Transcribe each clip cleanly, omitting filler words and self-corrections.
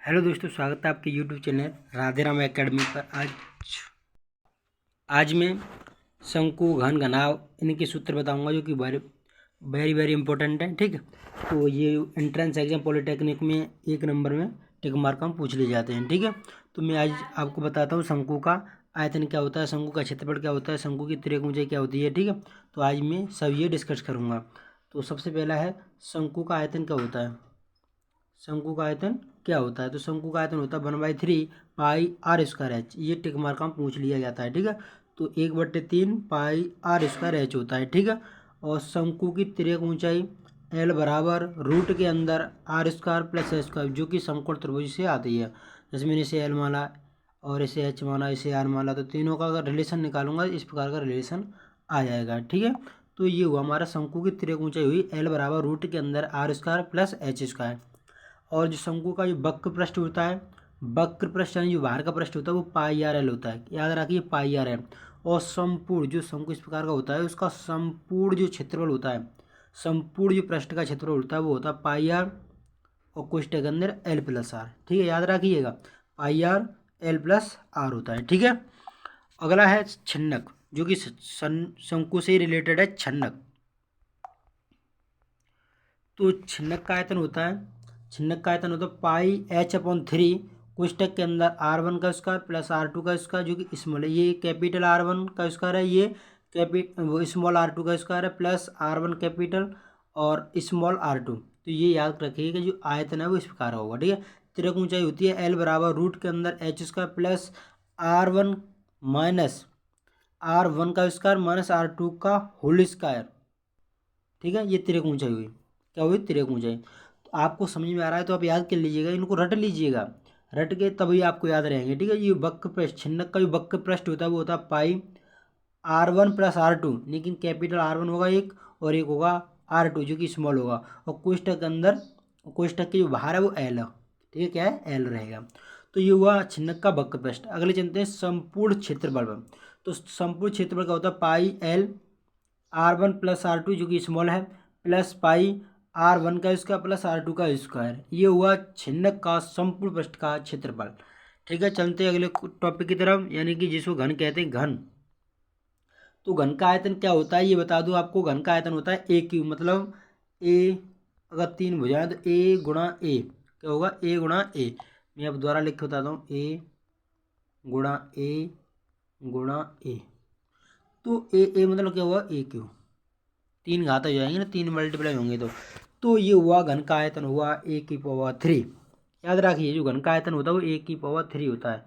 Hello दोस्तों, स्वागत है आपके YouTube channel Radhe Ram academy पर। आज मैं शंकु, घन, घनाव इनके सूत्र बताऊंगा जो कि वेरी वेरी इंपॉर्टेंट है। ठीक है, तो ये एंट्रेंस एग्जाम पॉलिटेक्निक में 1 नंबर में टिक मार्क हम पूछ ले जाते हैं। ठीक है, तो मैं आज आपको बताता हूँ शंकु का आयतन क्या होता है, शंकु का क्षेत्रफल क्या होता है, शंकु की तिर्यक ऊंचाई क्या होती है। ठीक है, तो आज मैं सब ये डिस्कस करूँगा। तो सबसे पहला है शंकु का आयतन क्या होता है। शंकु का आयतन क्या होता है, तो शंकु का आयतन होता है 1/3 पाई आर स्क्वायर एच। ये टिक मार्क हम पूछ लिया जाता है। ठीक है, तो 1/3 पाई आर स्क्वायर एच होता है। ठीक है, और शंकु की तिर्यक ऊंचाई एल बराबर रूट के अंदर R square plus H square, जो कि समकोण त्रिभुज से आती है। जैसे मैंने इसे एल माना और इसे एच माना, इसे आर माना, तो तीनों का अगर रिलेशन निकालूंगा इस प्रकार का रिलेशन आ जाएगा। ठीक है, तो ये हुआ हमारा शंकु की तिर्यक ऊंचाई हुई एल बराबर रूट के अंदर R square plus H square. और जो शंकु का जो वक्र पृष्ठ होता है, वक्र पृष्ठ यानी जो बाहर का पृष्ठ होता है वो पाई आर एल होता है, याद रखिए पाई आर एल। और संपूर्ण जो शंकु इस प्रकार का होता है उसका संपूर्ण जो क्षेत्रफल होता है, संपूर्ण जो पृष्ठ का क्षेत्रफल होता है वो होता है पाई आर और कोष्ठक के अंदर एल प्लस आर। ठीक है, याद रखिएगा पाई आर एल प्लस आर होता है। ठीक है, अगला है छन्नक, जो कि शंकु से रिलेटेड है। छन्नक, तो छन्नक का आयतन होता है, छन्नक का आयतन होता है पाई एच अपॉन 3 कोष्ठक के अंदर R1 का स्क्वायर प्लस R2 का स्क्वायर, जो कि स्मॉल है। ये कैपिटल R1 का स्क्वायर है, ये वो स्मॉल R2 का स्क्वायर है, प्लस R1 कैपिटल और स्मॉल R2। तो ये याद रखिए कि जो आयतन है वो इस प्रकार होगा। ठीक है, तिर्यक ऊंचाई होती है L बराबर रूट के अंदर H square plus R1 minus R1 का स्क्वायर माइनस R2 का होल स्क्वायर। ठीक है, ये तिर्यक ऊंचाई हुई, क्या हुई, तिर्यक ऊंचाई। तो आपको समझ में आ रहा है तो आप याद कर लीजिएगा, इनको रट लीजिएगा, रट के तभी आपको याद रहेंगे। ठीक है, ये वक्र पृष्ठ, छिन्नक का जो वक्र पृष्ठ होता है वो होता है पाई R1 प्लस R2, लेकिन कैपिटल R1 होगा एक और एक होगा R2 जो कि स्मॉल होगा, और कोष्ठक के अंदर, कोष्ठक के जो बाहर है वो एल है। ठीक है, क्या है, एल रहेगा। तो ये हुआ छिन्नक का वक्र पृष्ठ। अगले चलते हैं संपूर्ण क्षेत्रफल पर। तो संपूर्ण क्षेत्रफल का होता है pi L R1 plus R2 जो कि स्मॉल है प्लस पाई R1 का स्क्वायर प्लस R2 का स्क्वायर। ये हुआ छिन्नक का संपूर्ण पृष्ठ का क्षेत्रफल। ठीक है, चलते हैं अगले टॉपिक की तरफ, यानी कि जिसको घन कहते हैं, घन। तो घन का आयतन क्या होता है ये बता दूं आपको। घन का आयतन होता है ए क्यू, मतलब ए अगर 3 भुजाएं तो ए गुणा ए क्या होगा, ए गुणा ए। मैं अब दोबारा लिख के बताता हूँ, ए गुणा ए गुणा ए। तो ए मतलब क्या हुआ, ए क्यू, 3 घात हो जाएंगे ना, 3 मल्टीप्लाई होंगे तो ये हुआ घन का आयतन हुआ ए की पावर 3। याद रखिए जो घन का आयतन होता है वो ए की पावर 3 होता है।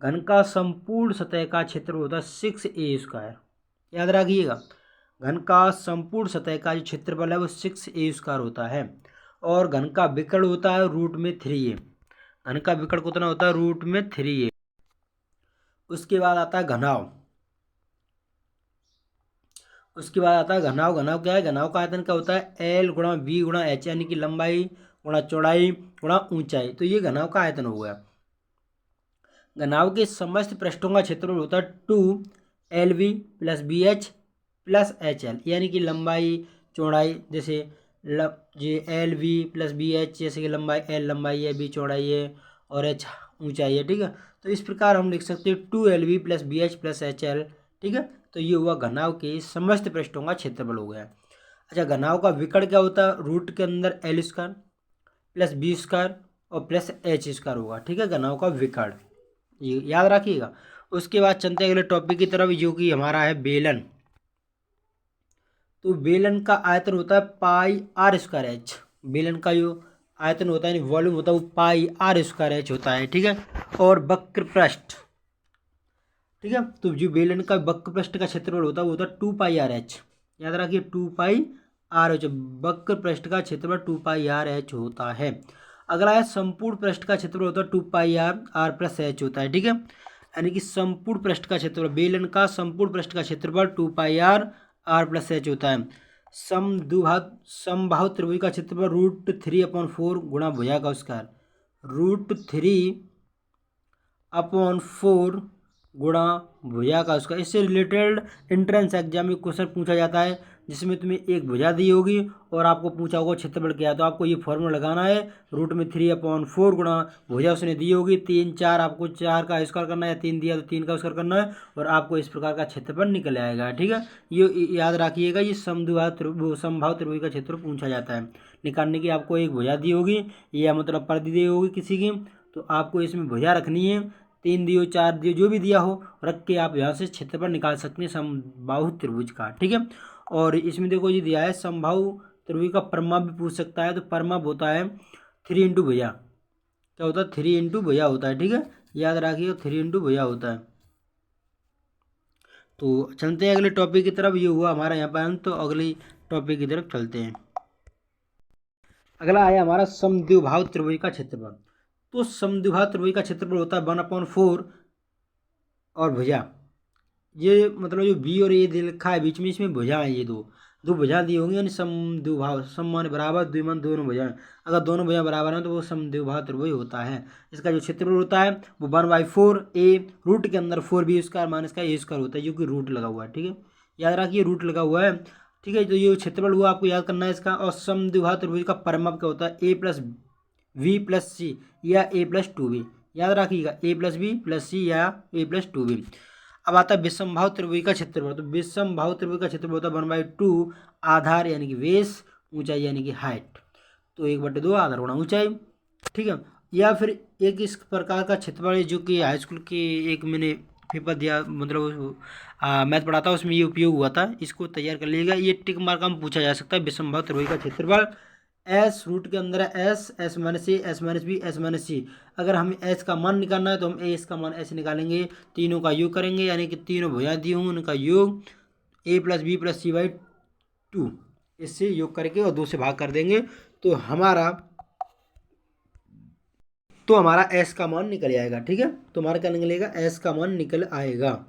घन का संपूर्ण सतह का क्षेत्र होता है 6a स्क्वायर। याद रखिएगा घन का संपूर्ण सतह का जो क्षेत्रफल है वो 6a स्क्वायर होता है। और घन का विकर्ण होता है रूट में 3a। घन का विकर्ण कितना होता है, रूट में 3a। उसके बाद आता है घनाव, उसके बाद आता है घनाव। घनाव क्या है, घनाव का आयतन क्या होता है, एल गुणा बी गुणा एच, यानी कि लंबाई गुणा चौड़ाई गुणा ऊंचाई। तो ये घनाव का आयतन हो गया। घनाव के समस्त पृष्ठों का क्षेत्रफल होता है 2LV plus BH plus HL, यानी कि लंबाई चौड़ाई, जैसे ये LV प्लस BH, जैसे कि लंबाई L लंबाई है, B चौड़ाई है और H ऊंचाई है। ठीक है, तो इस प्रकार हम लिख सकते हैं 2LV plus BH plus HL। ठीक है, तो ये हुआ घनाव के समस्त पृष्ठों का क्षेत्रफल हो गया। अच्छा, घनाव का विकर्ण क्या होता है, रूट के अंदर L square plus B square और प्लस H स्क्वायर होगा। ठीक है, घनाव का विकर्ण, ये याद रखिएगा। उसके बाद चलते हैं अगले टॉपिक की तरफ, जो कि हमारा है बेलन। तो बेलन का आयतन होता है पाई आर स्क्वायर एच। बेलन का जो आयतन होता है, वॉल्यूम होता है, वो पाई आर स्क्वायर एच होता है। ठीक है, और वक्र पृष्ठ, ठीक है, तो जो बेलन का वक्र पृष्ठ का क्षेत्रफल होता है वो होता है 2πr/h। याद रखिए 2πr/h, वक्र पृष्ठ का क्षेत्रफल 2πr/h होता है। अगला है संपूर्ण पृष्ठ का क्षेत्रफल होता है 2πr/r प्लस एच होता है। ठीक है, यानी कि संपूर्ण पृष्ठ का क्षेत्रफल, बेलन का संपूर्ण पृष्ठ का क्षेत्रफल 2πr/r प्लस एच होता है। समबाहु त्रिभुज का क्षेत्रफल √3/4 गुणा भुजा का स्क्वायर, √3/4 गुणा भुजा का उसका। इससे रिलेटेड एंट्रेंस एग्जाम में क्वेश्चन पूछा जाता है, जिसमें तुम्हें एक भुजा दी होगी और आपको पूछा होगा क्षेत्रफल क्या है, तो आपको ये फॉर्मूला लगाना है, √3/4 गुणा भुजा उसने दी होगी 3 4, आपको 4 का स्क्वायर करना है, 3 दिया तो 3 का स्क्वायर करना है, और आपको इस प्रकार का क्षेत्रफल निकल आएगा। ठीक है, ये याद रखिएगा, ये समभाव त्रिभुज का क्षेत्र पूछा जाता है। निकालने की आपको एक भुजा दी होगी या मतलब परिधि दी होगी किसी की, तो आपको इसमें भुजा रखनी है, 3 दियो 4 दियो जो भी दिया हो रख के आप यहाँ से क्षेत्रफल निकाल सकते हैं समबाहु त्रिभुज का। ठीक है, और इसमें देखो ये दिया है समबाहु त्रिभुज का परिमाप भी पूछ सकता है, तो परिमाप होता है 3 इंटू भुजा। क्या होता है? 3 इंटू भुजा होता है। ठीक है, याद रखिए 3 इंटू भुजा होता है। तो चलते हैं अगले टॉपिक की तरफ। ये हुआ हमारा यहाँ पर अंत, तो अगली टॉपिक की तरफ चलते हैं। अगला आया हमारा समद्विबाहु त्रिभुज का क्षेत्रफल। तो समद्विबाहु त्रिभुज का क्षेत्रफल होता है 1/4 और भुजा, ये मतलब जो बी और ए दे लिखा है बीच में, इसमें भुजा है, ये दो दो भुजा दी होंगी, यानी समद्विबाहु, सम माने बराबर, द्विमान दोनों भुजाएं, अगर दोनों भुजा बराबर हैं तो वो समद्विबाहु त्रिभुज होता है। इसका जो क्षेत्रफल होता है वो 1/4 ए, रूट के अंदर 4b स्क्वायर माइनस का ए स्क्वायर होता है, जो कि रूट लगा हुआ है। ठीक है, याद रखिए रूट लगा हुआ है। ठीक है, तो ये क्षेत्रफल हुआ, आपको याद करना है इसका। और समद्विबाहु त्रिभुज का परिमाप क्या होता है? a+b+c या a+2b, याद रखिएगा a+b+c या a+2b। अब आता है विषमबाहु त्रिभुज का क्षेत्रफल। तो विषमबाहु त्रिभुज का क्षेत्रफल होता है 1/2 आधार यानी कि बेस, ऊंचाई यानी कि हाइट, तो 1/2 आधार गुणा ऊंचाई। ठीक है, या फिर एक इस प्रकार का क्षेत्रफल है, जो कि हाई स्कूल के एक मैंने पेपर दिया, मतलब मैथ पढ़ाता उसमें ये उपयोग हुआ था, इसको तैयार कर लीजिएगा। ये टिक मार्क में पूछा जा सकता है विषमबाहु त्रिभुज का क्षेत्रफल। एस रूट के अंदर है S, S minus A, S minus B, S minus C. अगर हमें एस का मान निकालना है तो हम एस का मान ऐसे निकालेंगे, तीनों का योग करेंगे, यानी कि तीनों भुजा दी होंगी उनका योग a+b+c/2, इससे योग करके और 2 से भाग कर देंगे, तो हमारा एस का मान निकल आएगा। ठीक है, तो हमारा क्या निकलेगा? एस का मान निकल आएगा।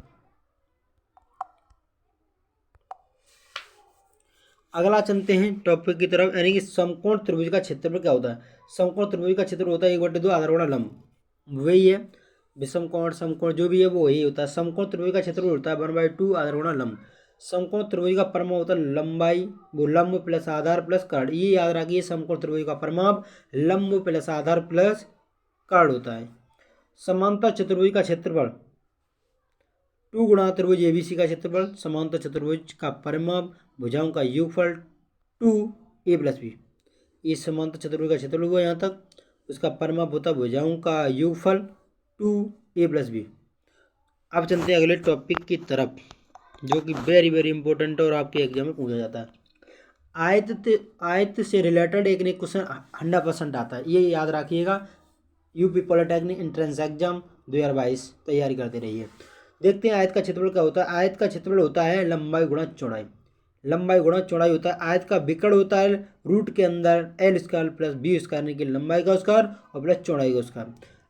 अगला चलते हैं टॉपिक की तरफ, यानी कि समकोण त्रिभुज का क्षेत्रफल क्या होता है? समकोण त्रिभुज का क्षेत्रफल होता है 1/2 आधार गुणा लंब, वही है विषम कोण समकोण जो भी है वो वही होता है। समकोण त्रिभुज का क्षेत्रफल होता है 1/2 आधार गुणा लंब। समकोण त्रिभुज का परिमाप होता है लंबाई, वो लंब प्लस आधार प्लस कर्ण, ये याद रखिए समकोण त्रिभुज का परिमाप लंब प्लस आधार प्लस कर्ण होता है। समांतर चतुर्भुज का क्षेत्रफल 2 गुणा त्रिभुज एबीसी का क्षेत्रफल, समांतर चतुर्भुज का परिमाप भुजाओं का योगफल 2a+b, ये समांतर चतुर्भुज का क्षेत्रफल हुआ यहाँ तक, उसका परिमाप होता है भुजाओं का योगफल 2a+b। अब चलते हैं अगले टॉपिक की तरफ, जो कि वेरी वेरी इंपॉर्टेंट है और आपके एग्जाम में पूछा जाता है। आयत से रिलेटेड एक ने क्वेश्चन 100% आता है, ये याद रखिएगा। यूपी पॉलिटेक्निक एंट्रेंस एग्जाम 2022 तैयारी करते रहिए। देखते हैं आयत का क्षेत्रफल क्या होता है। आयत का क्षेत्रफल होता है लंबाई गुणा चौड़ाई, लंबाई गुणा चौड़ाई होता है। आयत का विकर्ण होता है रूट के अंदर l² प्लस b² यानी कि लंबाई का स्क्वायर और प्लस चौड़ाई का स्क्वायर।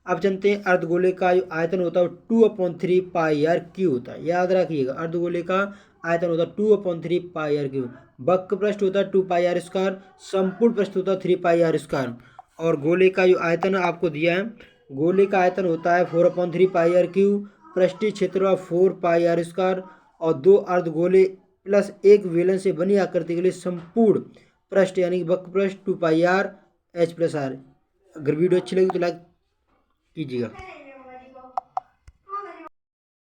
अब चलते हैं अर्धगोले का जो आयतन होता है 2/3 πr³ होता है, याद रखिएगा अर्धगोले का आयतन होता है 2/3 πr³। वक्र पृष्ठ होता है 2πr², संपूर्ण पृष्ठ होता है 3πr², और गोले का जो आयतन आपको दिया है, गोले का आयतन होता है 4/3 πr³, पृष्ठीय क्षेत्र 4πr², और 2 अर्धगोले प्लस एक बेलन से बनी आकृति के लिए संपूर्ण पृष्ठ यानी कि वक्र पृष्ठ 2πr h+r। अगर वीडियो अच्छी लगी तो लाइक कीजिएगा।